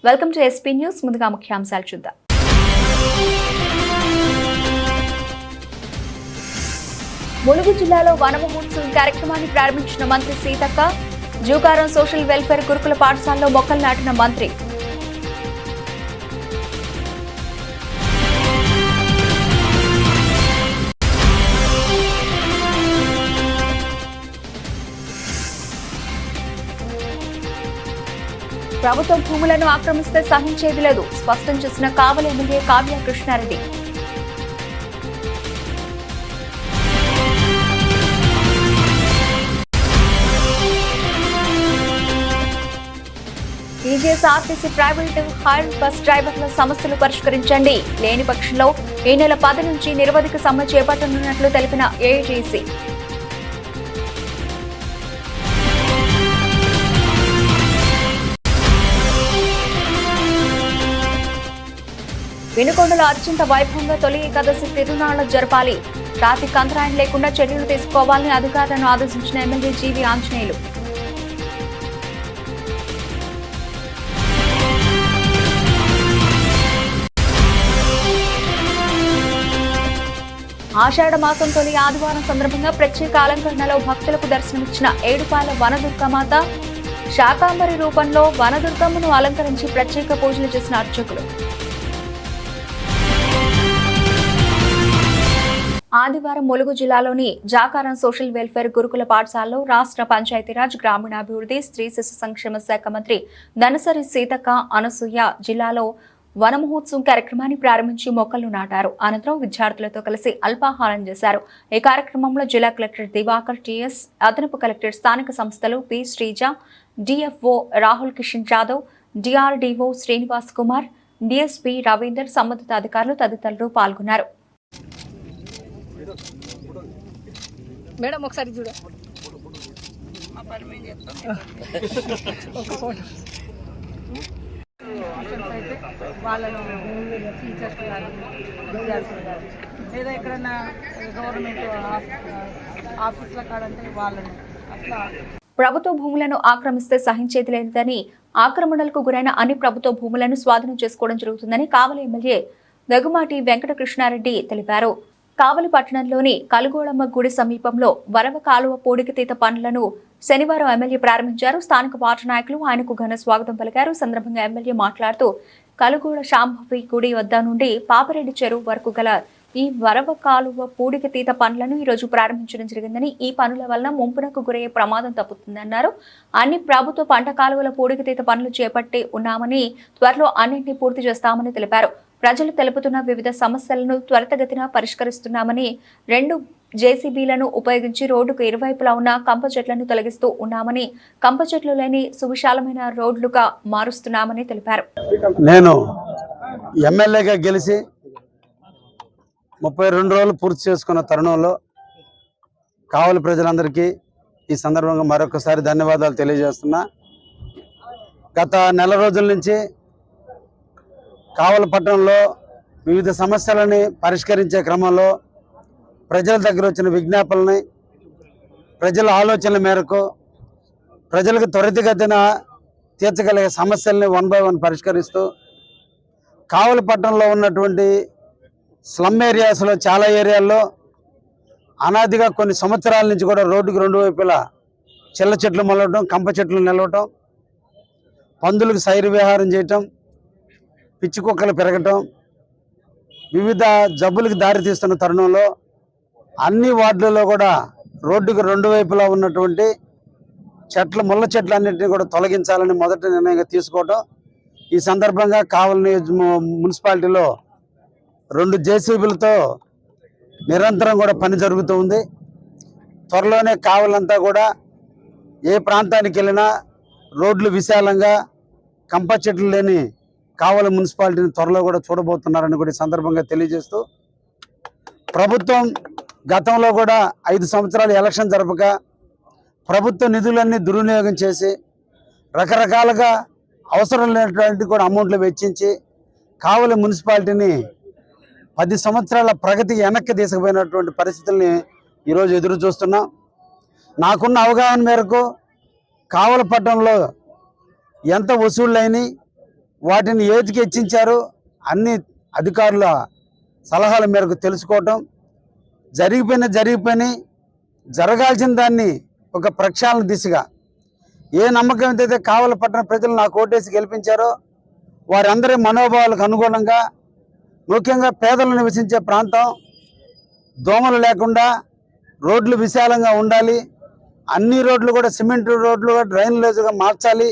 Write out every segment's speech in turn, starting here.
Welcome to SP news. ముందుగా ముఖ్యాంశాలు చూద్దాం. ములుగు జిల్లాలో వన మహోత్సవం కార్యక్రమాన్ని ప్రారంభించిన మంత్రి సీతక్క. జూకారం సోషల్ వెల్ఫేర్ గురుకుల పాఠశాలలో మొక్కలు నాటిన మంత్రి. ప్రభుత్వం భూములను ఆక్రమిస్తే సహించేది లేదు స్పష్టం చేసిన Kavali MLA Kavya Krishna Reddy. TGSRTC private hire bus డ్రైవర్ల సమస్యలు పరిష్కరించండి, లేని పక్షంలో ఈ నెల 10 నుంచి నిరవధిక సమ్మె చేపట్టనున్నట్లు తెలిపిన ఏఐటీసీ. వినుకొండలో అత్యంత వైభవంగా తొలి ఏకాదశి తిరునాళ్లు జరపాలి, ట్రాఫిక్ అంతరాయం లేకుండా చర్యలు తీసుకోవాలని అధికారులను ఆదేశించిన ఎమ్మెల్యే జీవి ఆంజనేయులు. ఆషాఢ మాసం తొలి ఆదివారం సందర్భంగా ప్రత్యేక అలంకరణలో భక్తులకు దర్శనమిచ్చిన ఏడుపాయల వనదుర్గమాత. శాకాంబరి రూపంలో వనదుర్గమ్మను అలంకరించి ప్రత్యేక పూజలు చేసిన అర్చకులు. ఆదివారం ములుగు జిల్లాలోని జాకారం సోషల్ వెల్ఫేర్ గురుకుల పాఠశాలలో రాష్ట్ర పంచాయతీరాజ్ గ్రామీణాభివృద్ధి స్త్రీ శిశు సంక్షేమ శాఖ మంత్రి దనసరి సీతక్క అనసూయ జిల్లాలో వన మహోత్సవం కార్యక్రమాన్ని ప్రారంభించి మొక్కలు నాటారు. అనంతరం విద్యార్థులతో కలిసి అల్పాహారం చేశారు. ఈ కార్యక్రమంలో జిల్లా కలెక్టర్ దివాకర్ టిఎస్, అదనపు కలెక్టర్ స్థానిక సంస్థలు P Sreeja, DFO Rahul Kishan Jadhav, DRDO Srinivas Kumar, DSP Ravinder, సంబంధిత అధికారులు తదితరులు పాల్గొన్నారు. మేడం ఒకసారి చూడ వాళ్ళను టీచర్స్ కానీ విద్యార్థులు కానీ లేదా ఎక్కడన్నా గవర్నమెంట్ ఆఫీసుల కాడంటే వాళ్ళని అట్లా. ప్రభుత్వ భూములను ఆక్రమిస్తే సహించేది లేదని, ఆక్రమణలకు గురైన అన్ని ప్రభుత్వ భూములను స్వాధీనం చేసుకోవడం జరుగుతుందని కావలి ఎమ్మెల్యే దగ్గుమాటి వెంకటకృష్ణారెడ్డి తెలిపారు. కావలి పట్టణంలోని కలుగోళమ్మ గుడి సమీపంలో వరవ కాలువ పూడికతీత పనులను శనివారం ఎమ్మెల్యే ప్రారంభించారు. స్థానిక పార్టీ నాయకులు ఆయనకు ఘన స్వాగతం పలికారు. సందర్భంగా ఎమ్మెల్యే మాట్లాడుతూ కలుగోళ శాంభవి గుడి వద్ద నుండి పాపిరెడ్డి చెరువు వరకు గల ఈ వరవ కాలువ పూడికతీత పనులను ఈ రోజు ప్రారంభించడం జరిగిందని, ఈ పనుల వలన ముంపునకు గురయ్యే ప్రమాదం తప్పుతుందన్నారు. అన్ని ప్రభుత్వ పంట కాలువల పూడికతీత పనులు చేపట్టి ఉన్నామని, త్వరలో అన్నింటినీ పూర్తి చేస్తామని తెలిపారు. ప్రజలు తెలుపుతున్న వివిధ సమస్యలను త్వరితగతిన పరిష్కరిస్తున్నామని, 2 జేసీబీలను ఉపయోగించి రోడ్డుకు ఇరువైపులా ఉన్న కంప చెట్లను తొలగిస్తూ ఉన్నామని, కంప చెట్లు లేని సువిశాలమైన రోడ్లుగా మారుస్తున్నామని తెలిపారు. నేను ఎమ్మెల్యేగా గెలిచి 32 రోజులు పూర్తి చేసుకున్న తరుణంలో కావలి ప్రజలందరికీ ఈ సందర్భంగా మరొకసారి ధన్యవాదాలు తెలియజేస్తున్నా. గత నెల రోజుల నుంచి కావలి పట్టణంలో వివిధ సమస్యలని పరిష్కరించే క్రమంలో ప్రజల దగ్గర వచ్చిన విజ్ఞాపనల్ని, ప్రజల ఆలోచనల మేరకు ప్రజలకు త్వరితగతిన తీర్చగలిగే సమస్యల్ని 1 by 1 పరిష్కరిస్తూ కావలి పట్టణంలో ఉన్నటువంటి స్లమ్ ఏరియాస్లో చాలా ఏరియాల్లో అనాదిగా కొన్ని సంవత్సరాల నుంచి కూడా రోడ్డుకు 2 వైపులా చిల్ల చెట్లు మొలవటం, కంప చెట్లు నిలవటం, పందులకు సైరు విహారం చేయటం, పిచ్చి కుక్కలు పెరగటం, వివిధ జబ్బులకు దారితీస్తున్న తరుణంలో అన్ని వార్డులలో కూడా రోడ్డుకు 2 వైపులా ఉన్నటువంటి ముళ్ళ చెట్లన్నింటినీ కూడా తొలగించాలని మొదటి నిర్ణయంగా తీసుకోవటం. ఈ సందర్భంగా కావలి మున్సిపాలిటీలో 2 జేసీబీలతో నిరంతరం కూడా పని జరుగుతూ ఉంది. త్వరలోనే కావలంతా కూడా ఏ ప్రాంతానికి వెళ్ళినా రోడ్లు విశాలంగా కంప చెట్లు లేని కావలి మున్సిపాలిటీని త్వరలో కూడా చూడబోతున్నారని కూడా ఈ సందర్భంగా తెలియజేస్తూ, ప్రభుత్వం గతంలో కూడా 5 సంవత్సరాలు ఎలక్షన్ జరపక ప్రభుత్వ నిధులన్నీ దుర్వినియోగం చేసి రకరకాలుగా అవసరం లేనటువంటి కూడా అమౌంట్లు వెచ్చించి కావలి మున్సిపాలిటీని 10 సంవత్సరాల ప్రగతికి వెనక్కి తీసుకుపోయినటువంటి పరిస్థితుల్ని ఈరోజు ఎదురు చూస్తున్నాం. నాకున్న అవగాహన మేరకు కావలి పట్టణంలో ఎంత వసూళ్ళైనా వాటిని ఏదికి హెచ్చించారు అన్ని అధికారుల సలహాల మేరకు తెలుసుకోవటం, జరిగిపోయిన జరగాల్సిన దాన్ని ఒక ప్రక్షాళన దిశగా ఏ నమ్మకం అయితే కావలి పట్టణ ప్రజలు నాకు ఓటేసి గెలిపించారో వారందరి మనోభావాలకు అనుగుణంగా, ముఖ్యంగా పేదలు నివసించే ప్రాంతం, దోమలు లేకుండా రోడ్లు విశాలంగా ఉండాలి, అన్ని రోడ్లు కూడా సిమెంట్ రోడ్లు డ్రైన్లేజ్గా మార్చాలి.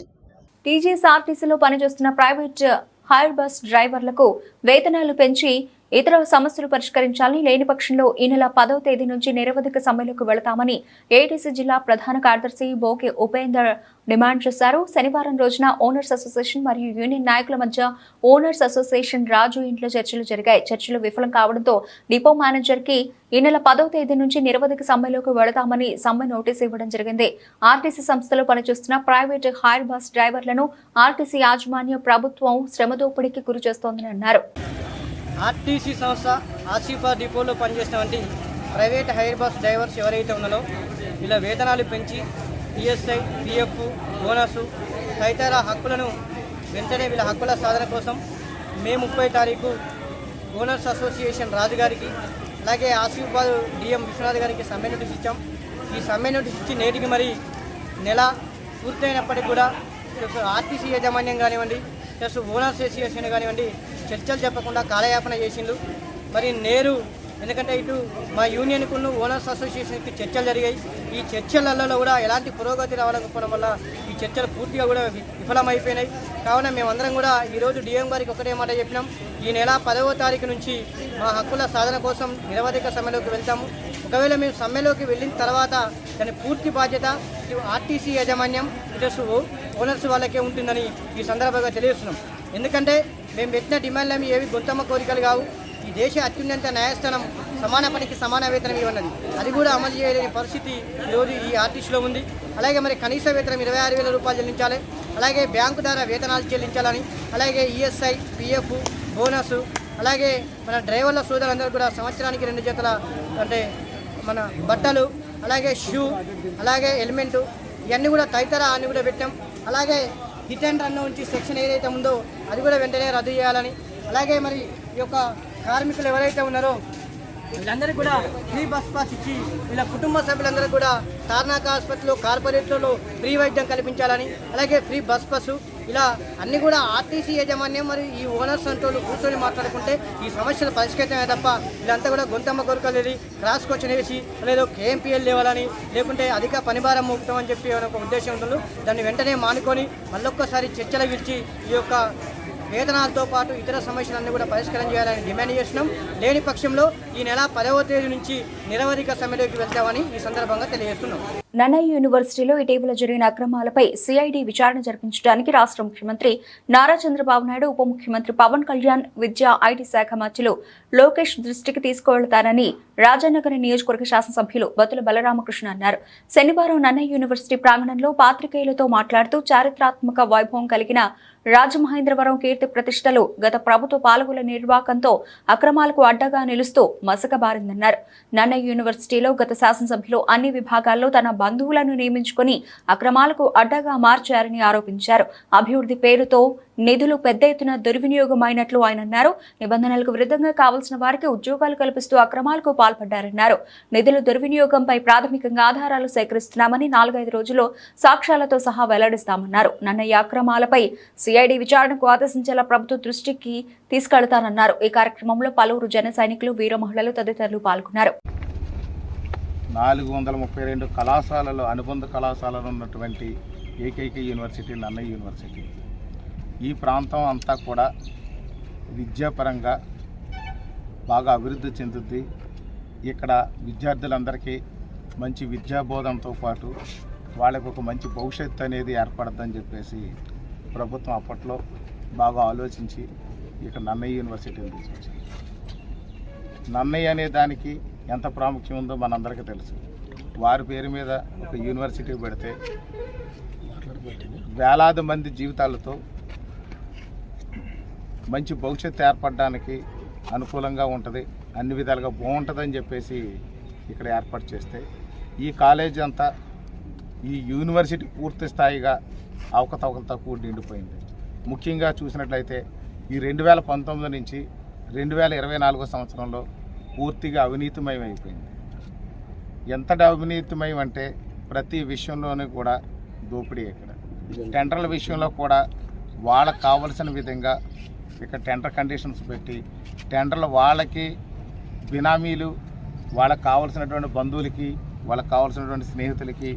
టీజీఎస్ఆర్టీసీలో పనిచేస్తున్న ప్రైవేట్ హైర్ బస్ డ్రైవర్లకు వేతనాలు పెంచి ఇతర సమస్యలు పరిష్కరించాలని, లేని పక్షంలో ఈ నెల 10వ తేదీ నుంచి నిరవధిక సమ్మెలోకి వెళతామని ఏటీసీ జిల్లా ప్రధాన కార్యదర్శి బోకే ఉపేందర్ డిమాండ్ చేశారు. శనివారం రోజున ఓనర్స్ అసోసియేషన్ మరియు యూనియన్ నాయకుల మధ్య ఓనర్స్ అసోసియేషన్ రాజు ఇంట్లో చర్చలు జరిగాయి. చర్చలు విఫలం కావడంతో డిపో మేనేజర్ కి ఈ నెల 10వ తేదీ నుంచి నిరవధిక సమ్మెలోకి వెళతామని సమ్మె నోటీసు ఇవ్వడం జరిగింది. ఆర్టీసీ సంస్థలో పనిచేస్తున్న ప్రైవేట్ హైర్ బస్ డ్రైవర్లను ఆర్టీసీ యాజమాన్య ప్రభుత్వం శ్రమదోపిడీకి గురి చేస్తోందని అన్నారు. ఆర్టీసీ సంస్థ ఆసిఫాబాద్ డిపోలో పనిచేసినటువంటి ప్రైవేట్ హైర్ బస్ డ్రైవర్స్ ఎవరైతే ఉన్నారో వీళ్ళ వేతనాలు పెంచి ఈఎస్ఐ, పిఎఫ్, బోనస్ తదితర హక్కులను వెంటనే వీళ్ళ హక్కుల సాధన కోసం మే 30 తారీఖు ఓనర్స్ అసోసియేషన్ రాజు గారికి అలాగే ఆసిఫాబాద్ డిఎం విశ్వనాథ్ గారికి సమ్మె నోటీస్ ఇచ్చాం. ఈ సమ్మె నోటీస్ ఇచ్చి నేటికి మరి నెల పూర్తయినప్పటికీ కూడా ఆర్టీసీ యాజమాన్యం కానివ్వండి, ప్లస్ ఓనర్స్ అసోసియేషన్ కానివ్వండి చర్చలు చెప్పకుండా కాలయాపన చేసిండు. మరి నేరు ఎందుకంటే ఇటు మా యూనియన్కు ఓనర్స్ అసోసియేషన్కి చర్చలు జరిగాయి. ఈ చర్చలలో కూడా ఎలాంటి పురోగతి రావాలనుకోవడం వల్ల ఈ చర్చలు పూర్తిగా కూడా విఫలమైపోయినాయి. కావున మేమందరం కూడా ఈరోజు డిఎం గారికి ఒకటే మాట చెప్పినాం, ఈ నెల 10వ తారీఖు నుంచి మా హక్కుల సాధన కోసం నిరవధిక సమ్మెలోకి వెళ్తాము. ఒకవేళ మేము సమ్మెలోకి వెళ్ళిన తర్వాత దాని పూర్తి బాధ్యత ఇటు ఆర్టీసీ యాజమాన్యం, ఇటు ఓనర్స్ వాళ్ళకే ఉంటుందని ఈ సందర్భంగా తెలియజేస్తున్నాం. ఎందుకంటే మేము పెట్టిన డిమాండ్లు ఏవి గొంతమ్మ కోరికలు కావు. ఈ దేశ అత్యున్నత న్యాయస్థానం సమాన పనికి సమాన వేతనం ఇవ్వన్నది, అది కూడా అమలు చేయలేని పరిస్థితి ఈరోజు ఈ ఆర్టీసీలో ఉంది. అలాగే మరి కనీస వేతనం 26,000 రూపాయలు చెల్లించాలి, అలాగే బ్యాంకు ద్వారా వేతనాలు చెల్లించాలని, అలాగే ఈఎస్ఐ, పిఎఫ్, బోనస్, అలాగే మన డ్రైవర్ల సోదరులందరూ కూడా సంవత్సరానికి 2 జతల అంటే మన బట్టలు, అలాగే షూ, అలాగే హెల్మెట్, ఇవన్నీ కూడా తదితర అన్నీ కూడా పెట్టాం. అలాగే హిట్ అండ్ రన్ నుంచి సెక్షన్ ఏదైతే ఉందో అది కూడా వెంటనే రద్దు చేయాలని, అలాగే మరి ఈ యొక్క కార్మికులు ఎవరైతే ఉన్నారో వీళ్ళందరికీ కూడా ఫ్రీ బస్ పాస్ ఇచ్చి వీళ్ళ కుటుంబ సభ్యులందరూ కూడా తార్నాక ఆసుపత్రిలో, కార్పొరేట్లలో ఫ్రీ వైద్యం కల్పించాలని, అలాగే ఫ్రీ బస్ పాసు, ఇలా అన్నీ కూడా ఆర్టీసీ యాజమాన్యం మరి ఈ ఓనర్స్ అంటూ కూర్చొని మాట్లాడుకుంటే ఈ సమస్యలు పరిష్కరించమే తప్ప వీళ్ళంతా కూడా గొంతమ్మ కొరకలు వెళ్ళి క్రాస్ క్వశ్చన్ వేసి లేదో కేఎంపీఎల్ లేవాలని, లేకుంటే అధిక పనిభారం మోపుతామని చెప్పి ఒక ఉద్దేశం ఉంటుంది. దాన్ని వెంటనే మానుకొని మళ్ళొక్కసారి చర్చలు పిలిచి ఈ యొక్క వేతనాలతో పాటు ఇతర సమస్యలన్నీ కూడా పరిష్కారం చేయాలని డిమాండ్ చేస్తున్నాం. లేని పక్షంలో ఈ నెల 10వ తేదీ నుంచి నిరవధిక సమ్మెలోకి వెళ్తామని ఈ సందర్భంగా తెలియజేస్తున్నాం. నన్నయ్య యూనివర్సిటీలో ఇటీవల జరిగిన అక్రమాలపై సిఐడి విచారణ జరిపించడానికి రాష్ట్ర ముఖ్యమంత్రి నారా చంద్రబాబు నాయుడు, ఉప ముఖ్యమంత్రి పవన్ కళ్యాణ్, విద్యా ఐటీ శాఖ మంత్రులు లోకేష్ దృష్టికి తీసుకువెళ్తారని రాజానగర్ నియోజకవర్గ శాసనసభ్యులు బతుల బలరామకృష్ణ అన్నారు. శనివారం నన్నయ్య యూనివర్సిటీ ప్రాంగణంలో పాత్రికేయులతో మాట్లాడుతూ చారిత్రాత్మక వైభవం కలిగిన రాజమహేంద్రవరం కీర్తి ప్రతిష్టలు గత ప్రభుత్వ పాలకుల నిర్వాకంతో అక్రమాలకు అడ్డగా నిలుస్తూ మసకబారిందన్నారు. నన్నయ్య యూనివర్సిటీలో గత శాసనసభ్యులు అన్ని విభాగాల్లో తన బంధువులను నియమించుకుని అక్రమాలకు అడ్డగా మార్చారని ఆరోపించారు. అభివృద్ధి పేరుతో నిధులు పెద్ద ఎత్తున దుర్వినియోగమైనట్లు ఆయన అన్నారు. నిబంధనలకు విరుద్ధంగా కావాల్సిన వారికి ఉద్యోగాలు కల్పిస్తూ అక్రమాలకు పాల్పడ్డారన్నారు. నిధుల దుర్వినియోగంపై ప్రాథమికంగా ఆధారాలు సేకరిస్తున్నామని 4-5 రోజుల్లో సాక్ష్యాలతో సహా వెల్లడిస్తామన్నారు. నన్నయ్య అక్రమాలపై సిఐడి విచారణకు ఆదేశించేలా ప్రభుత్వ దృష్టికి తీసుకెళ్తానన్నారు. ఈ కార్యక్రమంలో పలువురు జన సైనికులు, వీర మహిళలు తదితరులు పాల్గొన్నారు. 432 కళాశాలలో అనుబంధ కళాశాలలో ఉన్నటువంటి ఏకైక యూనివర్సిటీ నన్నయ్య యూనివర్సిటీ. ఈ ప్రాంతం అంతా కూడా విద్యాపరంగా బాగా అభివృద్ధి చెందుద్ది. ఇక్కడ విద్యార్థులందరికీ మంచి విద్యాబోధనతో పాటు వాళ్ళకు ఒక మంచి భవిష్యత్తు అనేది ఏర్పడద్దని చెప్పేసి ప్రభుత్వం అప్పట్లో బాగా ఆలోచించి ఇక్కడ నన్నయ్య యూనివర్సిటీని తీసుకొచ్చింది. నన్నయ్య అనే దానికి ఎంత ప్రాముఖ్యం ఉందో మనందరికీ తెలుసు. వారి పేరు మీద ఒక యూనివర్సిటీ పెడితే వేలాది మంది జీవితాలతో మంచి భవిష్యత్తు ఏర్పడడానికి అనుకూలంగా ఉంటుంది, అన్ని విధాలుగా బాగుంటుందని చెప్పేసి ఇక్కడ ఏర్పాటు చేస్తే ఈ కాలేజీ అంతా, ఈ యూనివర్సిటీ పూర్తి స్థాయిగా అవకతవకలతో కూడి నిండిపోయింది. ముఖ్యంగా చూసినట్లయితే ఈ 2019 నుంచి 2024 సంవత్సరంలో పూర్తిగా అవినీతిమయం అయిపోయింది. ఎంత అవినీతిమయం అంటే ప్రతి విషయంలోనూ కూడా దోపిడీ. ఇక్కడ టెండర్ల విషయంలో కూడా వాళ్ళకు కావలసిన విధంగా ఇక్కడ టెండర్ కండిషన్స్ పెట్టి టెండర్లు వాళ్ళకి బినామీలు, వాళ్ళకు కావాల్సినటువంటి బంధువులకి, వాళ్ళకు కావాల్సినటువంటి స్నేహితులకి,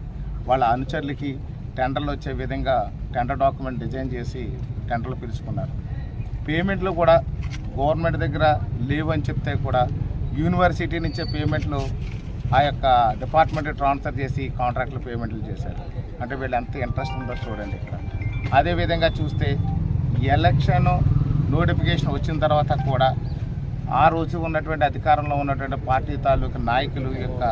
వాళ్ళ అనుచరులకి టెండర్లు వచ్చే విధంగా టెండర్ డాక్యుమెంట్ డిజైన్ చేసి టెండర్లు పిలుచుకున్నారు. పేమెంట్లు కూడా గవర్నమెంట్ దగ్గర లేవని చెప్తే కూడా యూనివర్సిటీ నుంచే పేమెంట్లు ఆ యొక్క డిపార్ట్మెంట్ ట్రాన్స్ఫర్ చేసి కాంట్రాక్టులు పేమెంట్లు చేశారు. అంటే వీళ్ళు ఎంత ఇంట్రెస్ట్ ఉందో చూడండి. ఇక్కడ అదేవిధంగా చూస్తే ఎలక్షన్ నోటిఫికేషన్ వచ్చిన తర్వాత కూడా ఆ రోజు ఉన్నటువంటి అధికారంలో ఉన్నటువంటి పార్టీ తాలూకు నాయకులు యొక్క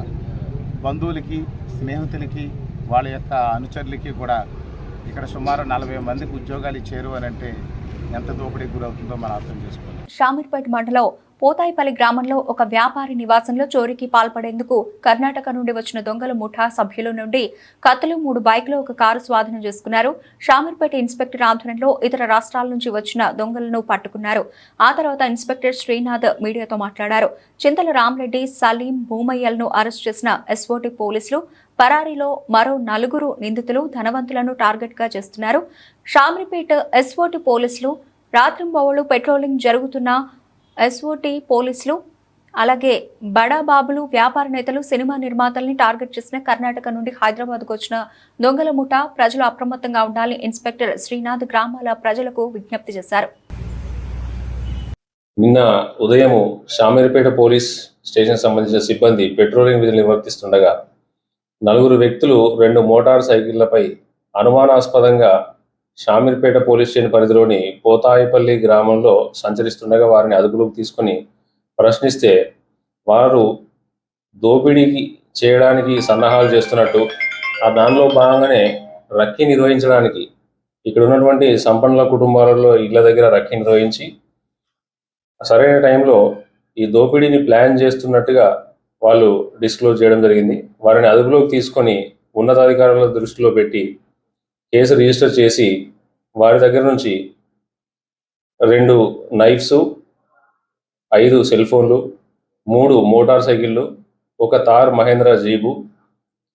బంధువులకి, స్నేహితులకి, వాళ్ళ యొక్క అనుచరులకి కూడా ఇక్కడ సుమారు 40 మందికి ఉద్యోగాలు ఇచ్చారు అని అంటే ఎంత దోపిడీకి గురవుతుందో మనం అర్థం చేసుకోవాలి. షామీర్పేట మండలం పోతాయిపల్లి గ్రామంలో ఒక వ్యాపారి నివాసంలో చోరీకి పాల్పడేందుకు కర్ణాటక నుండి వచ్చిన దొంగల ముఠా సభ్యుల నుండి కత్తులు, 3 బైకులు, ఒక కారు స్వాధీనం చేసుకున్నారు. షామీర్పేట ఇన్స్పెక్టర్ ఆధ్వర్యంలో ఇతర రాష్ట్రాల నుంచి వచ్చిన దొంగలను పట్టుకున్నారు. ఆ తర్వాత ఇన్స్పెక్టర్ శ్రీనాథ్ మీడియాతో మాట్లాడారు. చింతల రామరెడ్డి, సలీం, భూమయ్యలను అరెస్ట్ చేసిన ఎస్ఓటీ పోలీసులు పరారీలో మరో 4 నిందితులు ధనవంతులను టార్గెట్ గా చేస్తున్నారు. షామీర్పేట ఎస్ఓటీ పోలీసులు రాత్రింబవళ్లు పెట్రోలింగ్ జరుగుతున్న ఎస్ఓటీ పోలీసులు అలాగే బడాబాబులు, వ్యాపార నేతలు, సినిమా నిర్మాతల్ని టార్గెట్ చేసిన కర్ణాటక నుండి హైదరాబాద్కు వచ్చిన దొంగల ముఠా ప్రజలు అప్రమత్తంగా ఉండాలని ఇన్స్పెక్టర్ శ్రీనాథ్ గ్రామాల ప్రజలకు విజ్ఞప్తి చేశారు. నిన్న ఉదయం షామీర్పేట పోలీస్ స్టేషన్ సంబంధించిన సిబ్బంది పెట్రోలింగ్ విధులు నిర్వర్తిస్తుండగా 4 వ్యక్తులు 2 మోటార్ సైకిళ్లపై అనుమానాస్పదంగా షామీర్పేట పోలీస్ స్టేషన్ పరిధిలోని పోతాయిపల్లి గ్రామంలో సంచరిస్తుండగా వారిని అదుపులోకి తీసుకుని ప్రశ్నిస్తే వారు దోపిడీకి చేయడానికి సన్నాహాలు చేస్తున్నట్టు, ఆ దానిలో భాగంగానే రక్కీ నిర్వహించడానికి ఇక్కడ ఉన్నటువంటి సంపన్నుల కుటుంబాలలో ఇళ్ల దగ్గర రక్కీ నిర్వహించి సరైన టైంలో ఈ దోపిడీని ప్లాన్ చేస్తున్నట్టుగా వాళ్ళు డిస్క్లోజ్ చేయడం జరిగింది. వారిని అదుపులోకి తీసుకొని ఉన్నతాధికారుల దృష్టిలో పెట్టి కేసు రిజిస్టర్ చేసి వారి దగ్గర నుంచి 2 నైఫ్స్, 5 సెల్ ఫోన్లు, 3 మోటార్ సైకిళ్ళు, ఒక తార్ మహేంద్ర జీబు,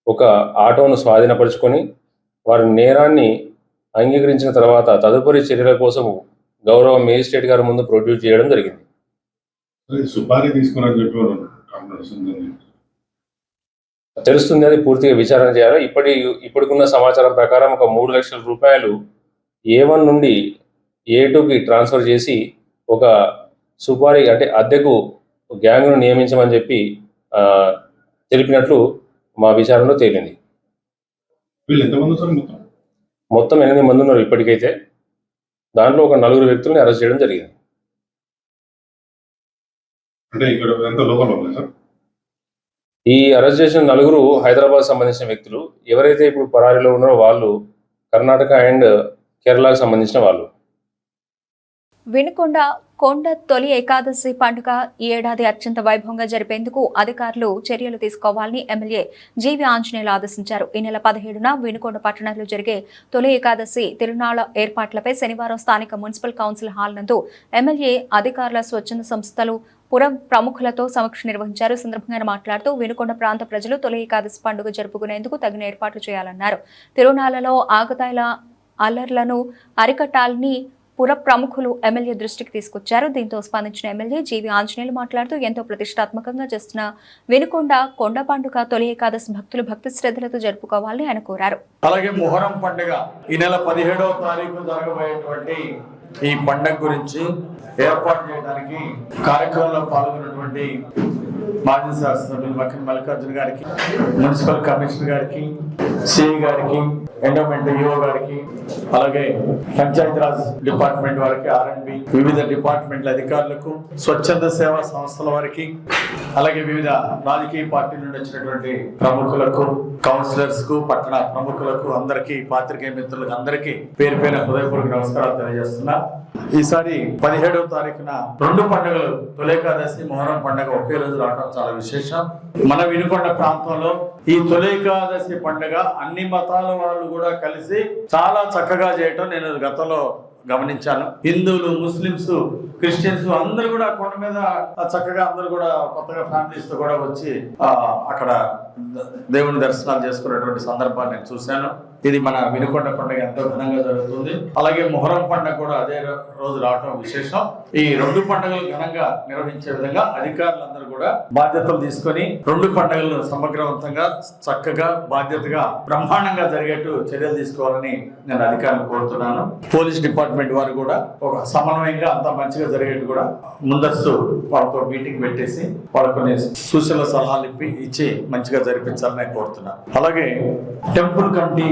ఒక ఆటోను స్వాధీనపరుచుకొని వారి నేరాన్ని అంగీకరించిన తర్వాత తదుపరి చర్యల కోసం గౌరవ మేజిస్ట్రేట్ గారి ముందు ప్రొడ్యూస్ చేయడం జరిగింది. తెలుస్తుంది, అది పూర్తిగా విచారణ చేయాలి. ఇప్పటికున్న సమాచారం ప్రకారం ఒక 3 లక్షల రూపాయలు A1 నుండి A2కి ట్రాన్స్ఫర్ చేసి ఒక సుపారీ అంటే అద్దెకు గ్యాంగ్ను నియమించమని చెప్పి తెలిపినట్లు మా విచారణలో తేలింది. మొత్తం 8 మంది ఉన్నారు ఇప్పటికైతే. దాంట్లో ఒక 4 వ్యక్తుల్ని అరెస్ట్ చేయడం జరిగింది. ఈ అరెస్ట్ చేసిన 4 హైదరాబాద్ సంబంధించిన వ్యక్తులు. ఎవరైతే ఇప్పుడు పరారీలో ఉన్నారో వాళ్ళు కర్ణాటక అండ్ కేరళకు సంబంధించిన వాళ్ళు. వినుకొండ కొండ తొలి ఏకాదశి పండుగ ఈ ఏడాది అత్యంత వైభవంగా జరిపేందుకు అధికారులు చర్యలు తీసుకోవాలని ఎమ్మెల్యే జీవి ఆంజనేయులు ఆదేశించారు. ఈ నెల 17న వినుకొండ పట్టణంలో జరిగే తొలి ఏకాదశి తిరునాళ్ల ఏర్పాట్లపై శనివారం స్థానిక మున్సిపల్ కౌన్సిల్ హాల్ నందు ఎమ్మెల్యే అధికారుల, స్వచ్ఛంద సంస్థలు, పురం ప్రముఖులతో సమీక్ష నిర్వహించారు. సందర్భంగా మాట్లాడుతూ వినుకొండ ప్రాంత ప్రజలు తొలి ఏకాదశి పండుగ జరుపుకునేందుకు తగిన ఏర్పాట్లు చేయాలన్నారు. తిరునాళ్లలో ఆగతాయిల అల్లర్లను అరికట్టాలని పుర ప్రముఖులు ఎమ్మెల్యే దృష్టికి తీసుకొచ్చారు. దీంతో స్పందించిన ఎమ్మెల్యే జీవి ఆంజనేయులు మాట్లాడుతూ ఎంతో ప్రతిష్టాత్మకంగా చేస్తున్న వినుకొండ కొండ పండుగ తొలి ఏకాదశి భక్తులు భక్తి శ్రద్ధలతో జరుపుకోవాలని ఆయన కోరారు. అలాగే మొహరం పండుగ ఈ నెల 17వ తారీఖు జరగబోయేటువంటి ఈ పండుగ గురించి ఏర్పాటు చేయడానికి కార్యక్రమంలో పాల్గొన్నటువంటి మాజీ శాసనసభ్యులు మక్కన్ మల్లికార్జున గారికి, మున్సిపల్ కమిషనర్ గారికి, సిఐ గారికి, ఎండోమెంట్ ఈఓ గారికి, అలాగే పంచాయతీరాజ్ డిపార్ట్మెంట్ వారికి, R&B, వివిధ డిపార్ట్మెంట్ల అధికారులకు, స్వచ్ఛంద సేవా సంస్థల వారికి, అలాగే వివిధ రాజకీయ పార్టీల నుండి వచ్చినటువంటి ప్రముఖులకు, కౌన్సిలర్స్ కు, పట్టణ ప్రముఖులకు, అందరికీ, పాత్రికేయ మిత్రులకు అందరికీ పేరు పేరు హృదయపూర్వక నమస్కారాలు తెలియజేస్తున్నా. ఈసారి 17వ తారీఖున 2 పండుగలు, తొలి ఏకాదశి, మొహరం పండుగ ఒకే రోజు రావడం చాలా విశేషం. మన వినుకొండ ప్రాంతంలో ఈ తొలి ఏకాదశి పండుగ అన్ని మతాల వాళ్ళు కూడా కలిసి చాలా చక్కగా చేయటం నేను గతంలో గమనించాను. హిందువులు, ముస్లిమ్స్, క్రిస్టియన్స్ అందరూ కూడా కొండ మీద చక్కగా అందరూ కూడా కొత్తగా ఫ్యామిలీస్ తో కూడా వచ్చి అక్కడ దేవుని దర్శనాలు చేసుకునేటువంటి సందర్భాన్ని నేను చూశాను. ఇది మన వినుకొండ పండుగ ఎంతో ఘనంగా జరుగుతుంది. అలాగే మొహరం పండుగ కూడా అదే రోజు రావడం విశేషం. ఈ 2 పండుగలు ఘనంగా నిర్వహించే విధంగా అధికారులందరూ కూడా బాధ్యతలు తీసుకొని 2 పండుగలను సమగ్రవంతంగా, చక్కగా, బాధ్యతగా, బ్రహ్మాండంగా జరిగేట్టు చర్యలు తీసుకోవాలని నేను అధికారులను కోరుతున్నాను. పోలీస్ డిపార్ట్మెంట్ వారు కూడా ఒక సమన్వయంగా అంత మంచిగా జరిగేట్టు కూడా ముందస్తు వాళ్ళతో మీటింగ్ పెట్టేసి వాళ్ళకు కొన్ని సూచనల సలహాలు ఇచ్చి మంచిగా జరిపించాలని నేను కోరుతున్నాను. అలాగే టెంపుల్ కమిటీ,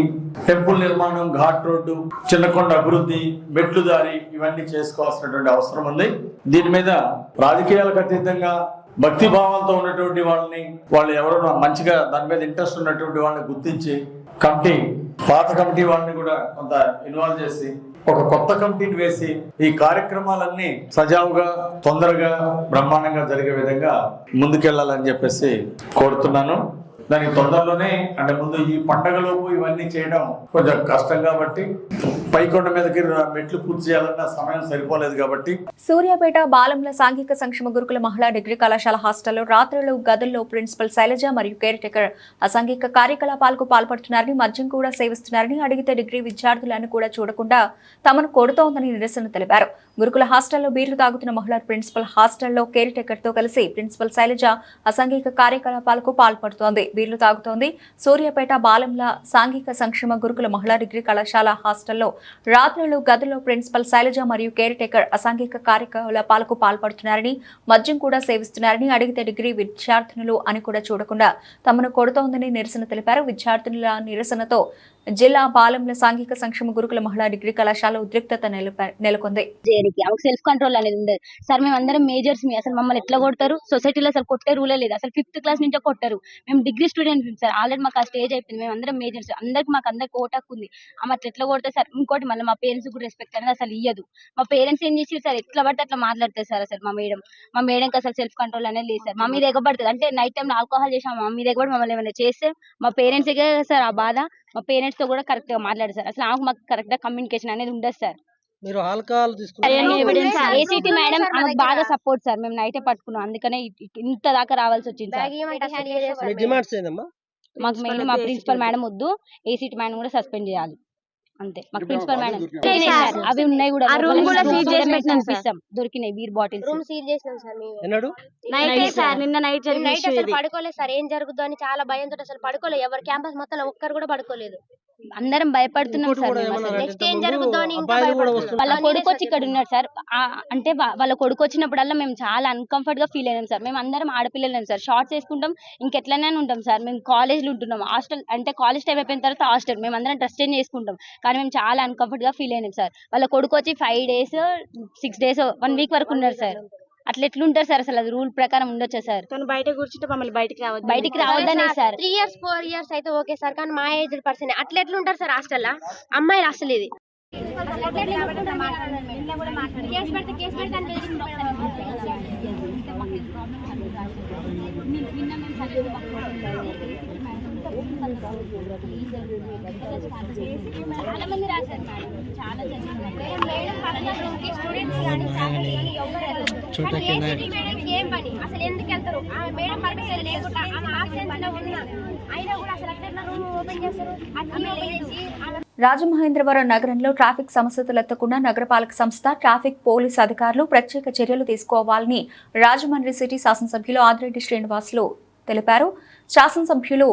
టెంపుల్ నిర్మాణం, ఘాట్ రోడ్డు, చిన్నకొండ అభివృద్ధి, మెట్లు దారి ఇవన్నీ చేసుకోవాల్సినటువంటి అవసరం ఉంది. దీని మీద రాజకీయాలకు అతీతంగా భక్తి భావాలతో ఉన్నటువంటి వాళ్ళని, వాళ్ళు ఎవరైనా మంచిగా దాని మీద ఇంట్రెస్ట్ ఉన్నటువంటి వాళ్ళని గుర్తించి కమిటీ, పాత కమిటీ వాళ్ళని కూడా కొంత ఇన్వాల్వ్ చేసి ఒక కొత్త కమిటీని వేసి ఈ కార్యక్రమాలన్నీ సజావుగా, తొందరగా, బ్రహ్మాండంగా జరిగే విధంగా ముందుకెళ్లాలని చెప్పేసి కోరుతున్నాను. దానికి తొందరలోనే, అంటే ముందు ఈ పండగలోపు ఇవన్నీ చేయడం కొంచెం కష్టం కాబట్టి, పైకొండ మీదకి మెట్లు పూర్తి చేయాలన్న సమయం సరిపోలేదు కాబట్టి. సూర్యాపేట బాలంల సాంఘిక సంక్షేమ గురుకుల మహిళా డిగ్రీ కళాశాల హాస్టల్లో రాత్రులు గదుల్లో ప్రిన్సిపల్ శైలజ మరియు కేర్ టేకర్ అసాంఘిక కార్యకలాపాలకు పాల్పడుతున్నారని, మద్యం కూడా సేవిస్తున్నారని, అడిగితే డిగ్రీ విద్యార్థులను కూడా చూడకుండా తమను కొడుతోందని నిరసన తెలిపారు. గురుకుల హాస్టల్లో బీర్లు తాగుతున్న మహిళా ప్రిన్సిపల్ హాస్టల్లో కేర్ టేకర్ తో కలిసి ప్రిన్సిపల్ శైలజ అసాంఘిక కార్యకలాపాలకు పాల్పడుతోంది, బీర్లు తాగుతోంది. సూర్యాపేట బాలంల సాంఘిక సంక్షేమ గురుకుల మహిళా డిగ్రీ కళాశాల హాస్టల్లో రాత్రులు గదుల్లో ప్రిన్సిపల్ శైలజ మరియు కేర్ టేకర్ అసాంఘిక కార్యకలాపాలకు పాల్పడుతున్నారని, మద్యం కూడా సేవిస్తున్నారని, అడిగితే డిగ్రీ విద్యార్థినులు అని కూడా చూడకుండా తమను కొడుతోందని నిరసన తెలిపారు. విద్యార్థినుల నిరసనతో జిల్లా బాలంల సాంఘిక సంక్షేమ గురుకుల మహిళా డిగ్రీ కళాశాల ఉద్రిక్తత నెలకొంది. సెల్ఫ్ కంట్రోల్ అనేది ఉండదు సార్. మేము అందరం మేజర్స్, అసలు మమ్మల్ని ఎట్లా కొడతారు? సొసైటీలో అసలు కొట్టే రూలే లేదు. అసలు 5th క్లాస్ నుంచే కొట్టారు. మేము డిగ్రీ స్టూడెంట్ సార్, ఆల్రెడీ మాకు ఆ స్టేజ్ అయిపోయింది. మేము అందరం మేజర్స్, అందరికి ఓటాకు ఉంది. ఆమె ఎట్లా కొడతారు సార్? ఇంకోటి మళ్ళీ మా పేరెంట్స్ కూడా రెస్పెక్ట్ అనేది అసలు ఇయ్యదు. మా పేరెంట్స్ ఏం చేసి సార్ ఎట్లా పడితే అట్లా మాట్లాడతారు సార్. అసలు మా మేడంకి అసలు సెల్ఫ్ కంట్రోల్ అనేది లేదు సార్. మా మీద ఎగబడుతుంది. అంటే నైట్ టైం ఆల్కహాల్ చేసాం, మా మీద ఎగబడి మమ్మల్ని ఏమైనా చేస్తే మా పేరెంట్స్ సార్ ఆ బాధ. మా పేరెంట్స్ తో కూడా కరెక్ట్ గా మాట్లాడారు సార్. అసలు మాకు కరెక్ట్ గా కమ్యూనికేషన్ అనేది ఉండదు సార్. మీరు ఆల్కహాల్ ఏసీటీ మేడం ఆమెకు బాగా సపోర్ట్ సార్. మేము నైటే పట్టుకున్నాం, అందుకనే ఇంత దాకా రావాల్సి వచ్చింది సార్. మాకు మెయిన్ మా ప్రిన్సిపల్ మేడం వద్దు, ఏసీటీ మేడం కూడా సస్పెండ్ చేయాలి అంతే. మాకు ప్రిన్సిపల్ మేడం అవి ఉన్నాయి కూడా, దొరికినాయి బీర్ బాటిల్స్. రూమ్ సీల్ చేసినాం సార్ మేము. నిన్న నైట్ అసలు పడుకోలేదు సార్. ఏం జరుగుతుందో అని చాలా భయంతో అసలు పడుకోలేదు. ఎవరు క్యాంపస్ మొత్తం ఒక్కరు కూడా పడుకోలేదు. అందరం భయపడుతున్నాం సార్. నెక్స్ట్ ఏం జరుగుతుందో అని వాళ్ళ కొడుకు వచ్చి ఇక్కడ ఉన్నాడు సార్. అంటే వాళ్ళ కొడుకు వచ్చినప్పుడల్లా మేము చాలా అన్కంఫర్ట్ గా ఫీల్ అయినాం సార్. మేము అందరం ఆడపిల్లలేం సార్, షార్ట్స్ వేసుకుంటాం, ఇంకెట్లనే ఉంటాం సార్. మేము కాలేజ్లో ఉంటున్నాం, హాస్టల్ అంటే కాలేజ్ టైం అయిపోయిన తర్వాత హాస్టల్, మేము అందరం డ్రెస్ చేంజ్ చేసుకుంటాం. కానీ మేము చాలా అన్కంఫర్ట్ గా ఫీల్ అయినాం సార్. వాళ్ళ కొడుకు వచ్చి 5 days 6 days 1 week వరకు ఉన్నారు సార్. అట్లా ఎట్లుంటారు సార్? అసలు అది రూల్ ప్రకారం ఉండొచ్చా సార్? తను బయట కూర్చుంటే మమ్మల్ని బయటికి రావద్దనే సార్. 3 years 4 years అయితే ఓకే సార్, కానీ మా ఏజ్ పర్సన్ అట్లా ఎట్లుంటారు సార్ హాస్టల్లో? అమ్మాయిలు అసలు ఇది చాలా మంది రాశారు మేడం, చాలా ఏం పని అసలు ఎందుకు వెళ్తారు? మేడం పర్మిషన్ లేకుండా అయినా కూడా అసలు అట్లా రూమ్ ఓపెన్ చేస్తారు. రాజమహేంద్రవరం నగరంలో ట్రాఫిక్ సమస్యలు ఎత్తకుండా నగరపాలక సంస్థ, ట్రాఫిక్ పోలీస్ అధికారులు ప్రత్యేక చర్యలు తీసుకోవాలని రాజమండ్రి సిటీ శాసనసభ్యులు ఆదిరెడ్డి శ్రీనివాసులు తెలిపారు. శాసనసభ్యులు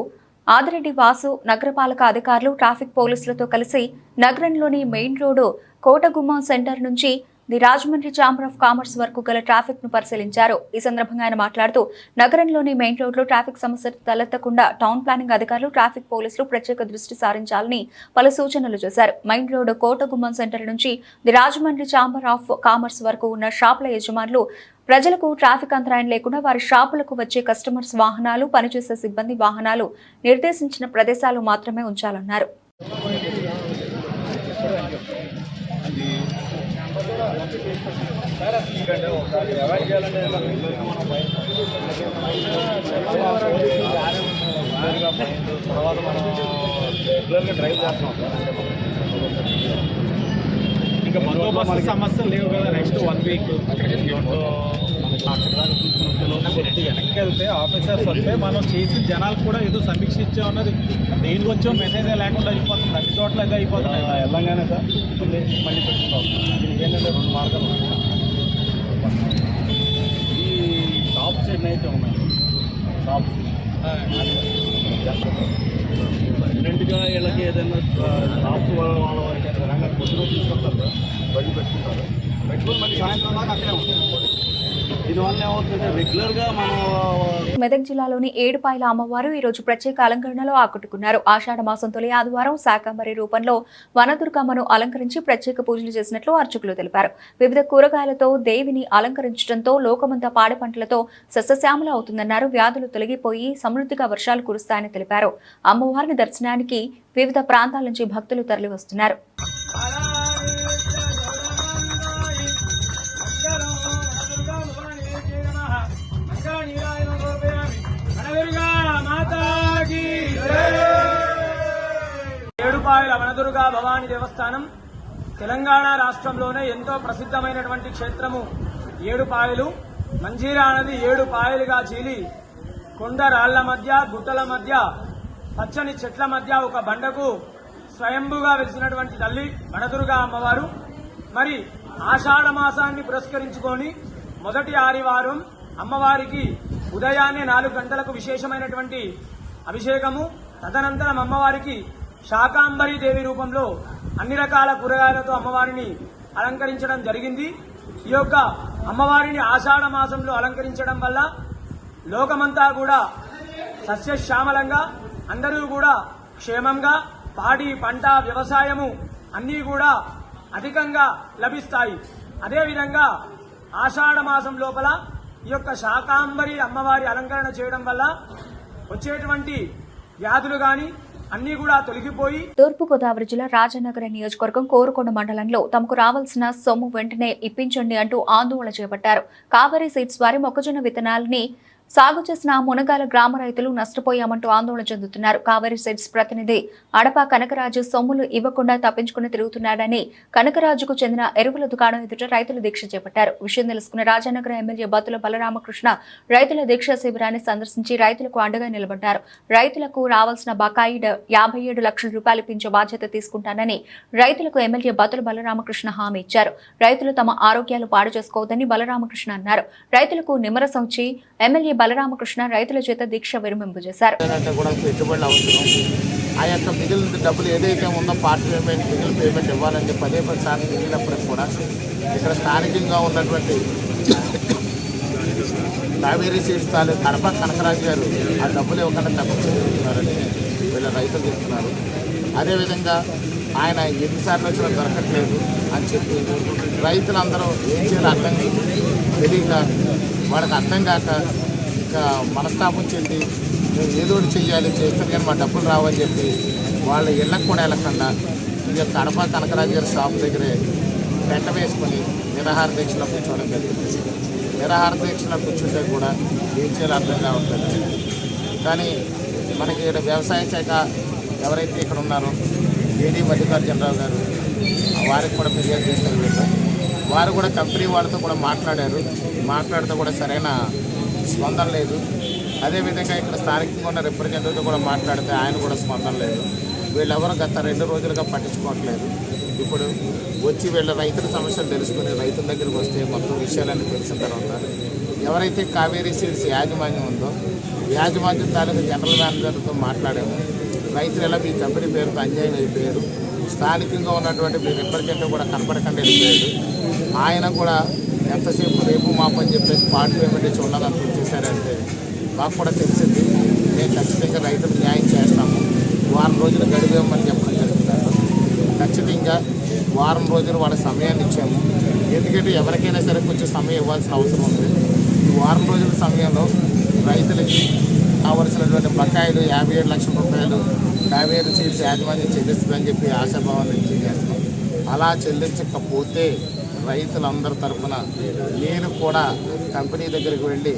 ఆదిరెడ్డి వాసు నగరపాలక అధికారులు, ట్రాఫిక్ పోలీసులతో కలిసి నగరంలోని మెయిన్ రోడ్డు కోటగుమ్మం సెంటర్ నుంచి the Rajahmundry chamber of commerce వరకు గల ట్రాఫిక్ ను పరిశీలించారు. ఈ సందర్భంగా ఆయన మాట్లాడుతూ నగరంలోని మెయిన్ రోడ్లో ట్రాఫిక్ సమస్యలు తలెత్తకుండా టౌన్ ప్లానింగ్ అధికారులు, ట్రాఫిక్ పోలీసులు ప్రత్యేక దృష్టి సారించాలని పలు సూచనలు చేశారు. మెయిన్ రోడ్ కోటగుమ్మం సెంటర్ నుంచి the Rajahmundry chamber of commerce వరకు ఉన్న షాపుల యజమానులు ప్రజలకు ట్రాఫిక్ అంతరాయం లేకుండా వారి షాపులకు వచ్చే కస్టమర్స్ వాహనాలు, పనిచేసే సిబ్బంది వాహనాలు నిర్దేశించిన ప్రదేశాలు మాత్రమే ఉంచాలన్నారు. ఇక బందోబస్తు సమస్యలు లేవు కదా. నెక్స్ట్ 1 వీక్ కొద్ది వెనక్కి వెళ్తే ఆఫీసర్స్ వస్తే మనం చేసి జనాలకు కూడా ఏదో సమీక్ష ఇచ్చే ఉన్నది దేనికి వచ్చో మెసేజ్ లేకుండా అయిపోతుంది. అన్ని చోట్ల అయితే అయిపోతుంది. వెళ్ళంగానే సార్ మళ్ళీ పెట్టుకుంటాం. దీనికి ఏంటంటే 2 మార్గాలు ఉన్నాయి. ఈ షాప్స్ ఎన్నైతే ఉన్నాయి షాప్స్ సైలెంట్గా వీళ్ళకి ఏదైనా షాప్స్ వాళ్ళ రంగా పొద్దున తీసుకొస్తారు సార్, బండి పెట్టుకుంటారు. పెట్టుకుని మళ్ళీ సాయంత్రం దాకా అక్కడే ఉంటుంది. దీనివల్ల ఏమవుతుందంటే రెగ్యులర్గా మనం మెదక్ జిల్లాలోని ఏడుపాయల అమ్మవారు ఈ రోజు ప్రత్యేక అలంకరణలో ఆకట్టుకున్నారు. ఆషాఢ మాసం తొలి ఆదివారం శాకంబరి రూపంలో వనదుర్గమ్మను అలంకరించి ప్రత్యేక పూజలు చేసినట్లు అర్చకులు తెలిపారు. వివిధ కూరగాయలతో దేవిని అలంకరించడంతో లోకమంతా పాడి పంటలతో సస్యశ్యామల అవుతుందన్నారు. వ్యాధులు తొలగిపోయి సమృద్ధిగా వర్షాలు కురుస్తాయని తెలిపారు. అమ్మవారిని దర్శనానికి వివిధ ప్రాంతాల నుంచి భక్తులు తరలివస్తున్నారు. ఏడుపాయల వనదుర్గా భవానీ దేవస్థానం తెలంగాణ రాష్ట్రంలోనే ఎంతో ప్రసిద్ధమైనటువంటి క్షేత్రము. ఏడుపాయలు మంజీరా నది 7 పాయలుగా చీలి కొండ రాళ్ల మధ్య గుట్టల మధ్య పచ్చని చెట్ల మధ్య ఒక బండకు స్వయంభుగా వెలిసినటువంటి తల్లి వనదుర్గా అమ్మవారు. మరి ఆషాఢ మాసాన్ని పురస్కరించుకొని మొదటి ఆదివారం అమ్మవారికి ఉదయాన్నే 4 గంటలకు విశేషమైనటువంటి అభిషేకము. తదనంతరం అమ్మవారికి శాకాంబరి దేవి రూపంలో అన్ని రకాల కూరగాయలతో అమ్మవారిని అలంకరించడం జరిగింది. ఈ యొక్క అమ్మవారిని ఆషాఢ మాసంలో అలంకరించడం వల్ల లోకమంతా కూడా సస్యశ్యామలంగా అందరూ కూడా క్షేమంగా పాడి పంట వ్యవసాయము అన్నీ కూడా అధికంగా లభిస్తాయి. అదేవిధంగా ఆషాఢ మాసం లోపల ఈ యొక్క శాకాంబరి అమ్మవారి అలంకరణ చేయడం వల్ల వచ్చేటువంటి వ్యాధులు గాని అన్ని కూడా తొలగిపోయి. తూర్పుగోదావరి జిల్లా రాజనగర నియోజకవర్గం కోరుకొండ మండలంలో తమకు రావాల్సిన సొమ్ము వెంటనే ఇప్పించండి అంటూ ఆందోళన చేపట్టారు. కావేరీ సీడ్స్ వారి మొక్కజొన్న విత్తనాలని సాగు చేసిన మునగాల గ్రామ రైతులు నష్టపోయామంటూ ఆందోళన చెందుతున్నారు. కావేరీ సీడ్స్ ప్రతినిధి అడప కనకరాజు సొమ్ములు ఇవ్వకుండా తప్పించుకుని తిరుగుతున్నాడని కనకరాజుకు చెందిన ఎరువుల దుకాణం ఎదుట రైతులు దీక్ష చేపట్టారు. విషయం తెలుసుకున్న రాజానగర ఎమ్మెల్యే బత్తుల బలరామకృష్ణ రైతుల దీక్ష శిబిరాన్ని సందర్శించి రైతులకు అండగా నిలబడ్డారు. రైతులకు రావాల్సిన బకాయి 57 లక్షల రూపాయలు ఇప్పించే బాధ్యత తీసుకుంటానని రైతులకు ఎమ్మెల్యే బత్తుల బలరామకృష్ణ హామీ ఇచ్చారు. రైతులు తమ ఆరోగ్యాలు పాడు చేసుకోవద్దని బలరామకృష్ణ అన్నారు. రైతులకు నిమ్మరసం ఇచ్చి ఎమ్మెల్యే బలరామకృష్ణ రైతుల చేత దీక్ష విరమింపు చేశారు. పెట్టుబడులు అవసరం. ఆ యొక్క మిగిలిన డబ్బులు ఏదైతే ఉందో పార్ట్ పేమెంట్ మిగిలిన పేమెంట్ ఇవ్వాలని 10 సార్లు మిగిలినప్పటికి కూడా ఇక్కడ స్థానికంగా ఉన్నటువంటి కావేరీ సీడ్స్ తాలూకు కడప కనకరాజు గారు ఆ డబ్బులు ఇవ్వకుండా తప్పించుకుంటున్నారని వీళ్ళ రైతులు చెప్తున్నారు. అదేవిధంగా ఆయన ఎన్నిసార్లు వచ్చినా దొరకట్లేదు అని చెప్పి రైతులందరూ ఏం చేయాలో అర్థం తెలియక వాళ్ళకి అర్థం కాక ఇక మనస్తాపం చెంది మేము ఏదో ఒకటి చెయ్యాలి చేస్తాను కానీ మా డబ్బులు రావని చెప్పి వాళ్ళ ఇళ్ళకు కూడా వెళ్ళకుండా ఈ యొక్క కడప కనకరాజు గారి షాప్ దగ్గరే పెంట వేసుకొని నిరాహార దీక్షలో కూర్చోవడం జరిగింది. నిరాహార దీక్షలో కూర్చుంటే కూడా ఏం చేయాలో అర్థం కావట్లేదు. కానీ మనకి ఇక్కడ వ్యవసాయ శాఖ ఎవరైతే ఇక్కడ ఉన్నారో ఏడీ మల్లికార్జునరావు గారు వారికి కూడా ఫిర్యాదు చేస్తారు. వీళ్ళు వారు కూడా కంపెనీ వాళ్ళతో కూడా మాట్లాడితే కూడా సరైన స్పందన లేదు. అదేవిధంగా ఇక్కడ స్థానికంగా ఉన్న రిప్రజెంటేటివ్తో కూడా మాట్లాడితే ఆయన కూడా స్పందన లేదు. వీళ్ళెవరూ గత 2 రోజులుగా పట్టించుకోవట్లేదు. ఇప్పుడు వచ్చి వీళ్ళ రైతుల సమస్యలు తెలుసుకుని రైతుల దగ్గరికి వస్తే మొత్తం విషయాలన్నీ తెలిసిన తర్వాత ఎవరైతే కావేరీ సీడ్స్ యాజమాన్యం ఉందో యాజమాన్యం తాలూకు జనరల్ మేనేజర్తో మాట్లాడాము. రైతులు ఎలా మీ కంపెనీ పేరుతో అన్యాయం అయిపోయారు, స్థానికంగా ఉన్నటువంటి మీ రిప్రజెంటేటివ్ కూడా కనపడకుండా వెళ్ళిపోయాడు. ఆయన కూడా ఎంతసేపు రేపు మాపు అని చెప్పేసి పార్ట్ పేమెంట్ ఇచ్చి ఉన్నదంతా వచ్చేసారంటే మాకు కూడా తెలిసింది. మేము ఖచ్చితంగా రైతులకు న్యాయం చేస్తాము, వారం రోజులు గడివేమని చెప్పడం జరుగుతున్నారు. ఖచ్చితంగా వారం రోజులు వాళ్ళ సమయాన్ని ఇచ్చాము. ఎందుకంటే ఎవరికైనా సరే కొంచెం సమయం ఇవ్వాల్సిన అవసరం ఉంది. ఈ వారం రోజుల సమయంలో రైతులకి కావలసినటువంటి బకాయిలు 57 లక్షల రూపాయలు కావేరీ సీడ్స్ యాజమాన్యం చెల్లిస్తుందని చెప్పి ఆశాభావాన్ని తెలియజేస్తున్నాం. అలా చెల్లించకపోతే రైతులందరి తరఫున నేను కూడా కంపెనీ దగ్గరికి వెళ్ళి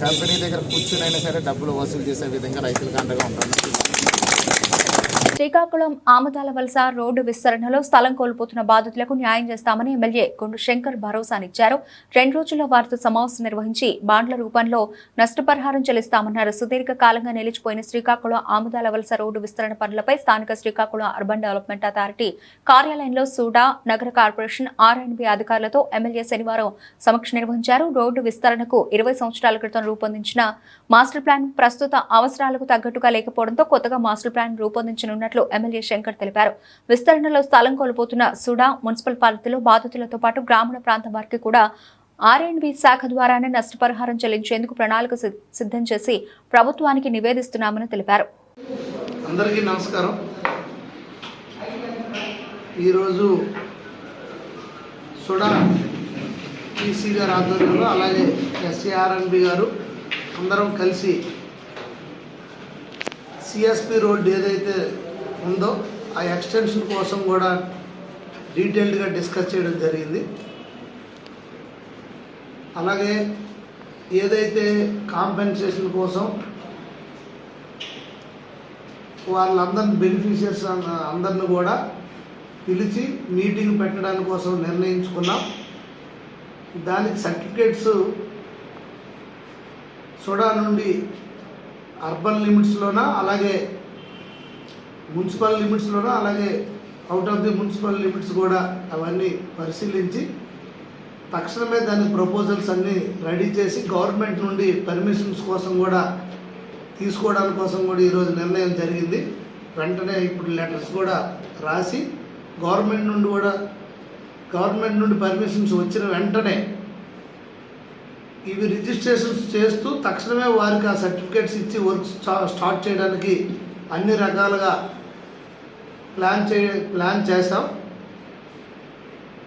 కంపెనీ దగ్గర కూర్చునైనా సరే డబ్బులు వసూలు చేసే విధంగా రైతులకు అండగా ఉంటాను. శ్రీకాకుళం ఆమదాల వలస రోడ్డు విస్తరణలో స్థలం కోల్పోతున్న బాధితులకు న్యాయం చేస్తామని ఎమ్మెల్యే కొండు శంకర్ భరోసానిచ్చారు. 2 రోజుల్లో వారితో సమావేశం నిర్వహించి బాండ్ల రూపంలో నష్టపరిహారం చెల్లిస్తామన్నారు. సుదీర్ఘ కాలంగా నిలిచిపోయిన శ్రీకాకుళం ఆమదాల వలస రోడ్డు విస్తరణ పనులపై స్థానిక శ్రీకాకుళం అర్బన్ డెవలప్మెంట్ అథారిటీ కార్యాలయంలో సూడా నగర కార్పొరేషన్ R&B అధికారులతో ఎమ్మెల్యే శనివారం సమీక్ష నిర్వహించారు. రోడ్డు విస్తరణకు 20 సంవత్సరాల క్రితం రూపొందించిన మాస్టర్ ప్లాన్ ప్రస్తుత అవసరాలకు తగ్గట్టుగా లేకపోవడంతో కొత్తగా మాస్టర్ ప్లాన్ రూపొందించనున్నట్లు ఎమ్మెల్యే శంకర్ తెలిపారు. విస్తరణలో స్థలం కోల్పోతున్న సుడా మున్సిపల్ పాలిటీలో బాధితులతో పాటు గ్రామీణ ప్రాంతం వారికి కూడా R&B శాఖ ద్వారానే నష్టపరిహారం చెల్లించేందుకు ప్రణాళిక సిద్ధం చేసి ప్రభుత్వానికి నివేదిస్తున్నామని తెలిపారు. అందరికీ నమస్కారం. ఈరోజు సుడా PC గారి ఆధ్వర్యంలో అలాగే SR&B గారు అందరం కలిసి CSP రోడ్ ఏదైతే ఉందో ఆ ఎక్స్టెన్షన్ కోసం కూడా డీటెయిల్డ్గా డిస్కస్ చేయడం జరిగింది. అలాగే ఏదైతే కాంపెన్సేషన్ కోసం వాళ్ళందరిని బెనిఫిషియర్స్ అందరిని కూడా పిలిచి మీటింగ్ పెట్టడానికి కోసం నిర్ణయించుకున్నాం. దానికి సర్టిఫికేట్స్ సుడా నుండి అర్బన్ లిమిట్స్లోనా అలాగే మున్సిపల్ లిమిట్స్లోనా అలాగే out of the municipal limits కూడా అవన్నీ పరిశీలించి తక్షణమే దాని ప్రపోజల్స్ అన్నీ రెడీ చేసి గవర్నమెంట్ నుండి పర్మిషన్స్ కోసం కూడా తీసుకోవడానికి కోసం కూడా ఈరోజు నిర్ణయం జరిగింది. వెంటనే ఇప్పుడు లెటర్స్ కూడా రాసి గవర్నమెంట్ నుండి పర్మిషన్స్ వచ్చిన వెంటనే ఇవి రిజిస్ట్రేషన్స్ చేస్తూ తక్షణమే వారికి ఆ సర్టిఫికేట్స్ ఇచ్చి వర్క్ స్టార్ట్ చేయడానికి అన్ని రకాలుగా ప్లాన్ చేసాం.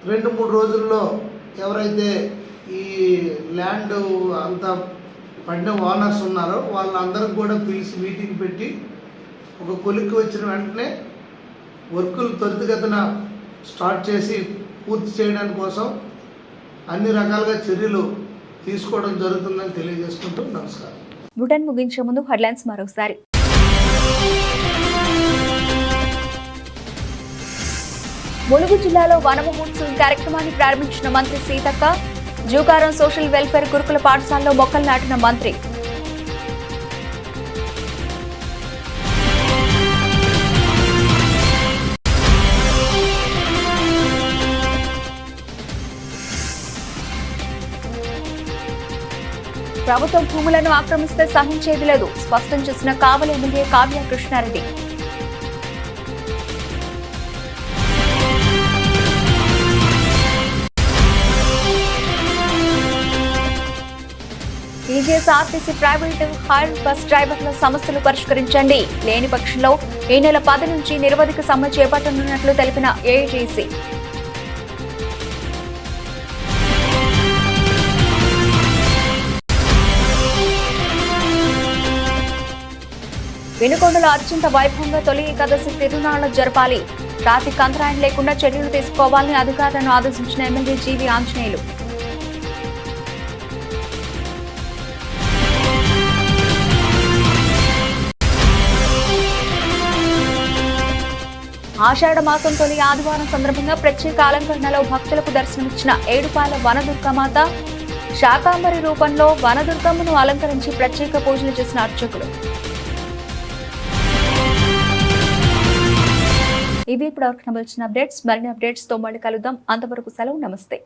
2-3 రోజుల్లో ఎవరైతే ఈ ల్యాండ్ అంతా పడిన ఓనర్స్ ఉన్నారో వాళ్ళందరికీ కూడా పిలిచి మీటింగ్ పెట్టి ఒక కొలిక్కి వచ్చిన వెంటనే వర్కులు త్వరితగతిన స్టార్ట్ చేసి పూర్తి చేయడానికి కోసం అన్ని రకాలుగా చర్యలు తీసుకోవడం జరుగుతుందని తెలియజేసుకుంటూ నమస్కారం. బులెటిన్ ముగించే ముందు హెడ్లైన్స్ మరోసారి. ములుగు జిల్లాలో వన మహోత్సవం కార్యక్రమాన్ని ప్రారంభించిన మంత్రి సీతక్క. జూకారం సోషల్ వెల్ఫేర్ గురుకుల పాఠశాలలో మొక్కలు నాటిన మంత్రి. ప్రభుత్వం భూములను ఆక్రమిస్తే సహించేది లేదు స్పష్టం చేసిన Kavali MLA Kavya Krishna Reddy. TGSRTC private hire bus డ్రైవర్ల సమస్యలు పరిష్కరించండి. లేని పక్షంలో ఈ నెల 10 నుంచి నిరవధిక సమ్మె చేపట్టనున్నట్లు తెలిపిన ఏఐటీసీ. వినుకొండలో అత్యంత వైభవంగా తొలి ఏకాదశి తిరునాళ్లు జరపాలి. ట్రాఫిక్ అంతరాయం లేకుండా చర్యలు తీసుకోవాలని అధికారులను ఆదేశించిన ఎమ్మెల్యే జీవి ఆంజనేయులు. ఆషాఢ మాసం తొలి ఆదివారం సందర్భంగా ప్రత్యేక అలంకరణలో భక్తులకు దర్శనమిచ్చిన ఏడుపాయల వనదుర్గమాత. శాకాంబరి రూపంలో వనదుర్గమ్మను అలంకరించి ప్రత్యేక పూజలు చేసిన అర్చకులు. ఇవి ఇప్పుడు వరకు నమల్చిన అప్డేట్స్. మరిన్ని అప్డేట్స్ తో మళ్ళీ కలుద్దాం. అంతవరకు సెలవు. నమస్తే.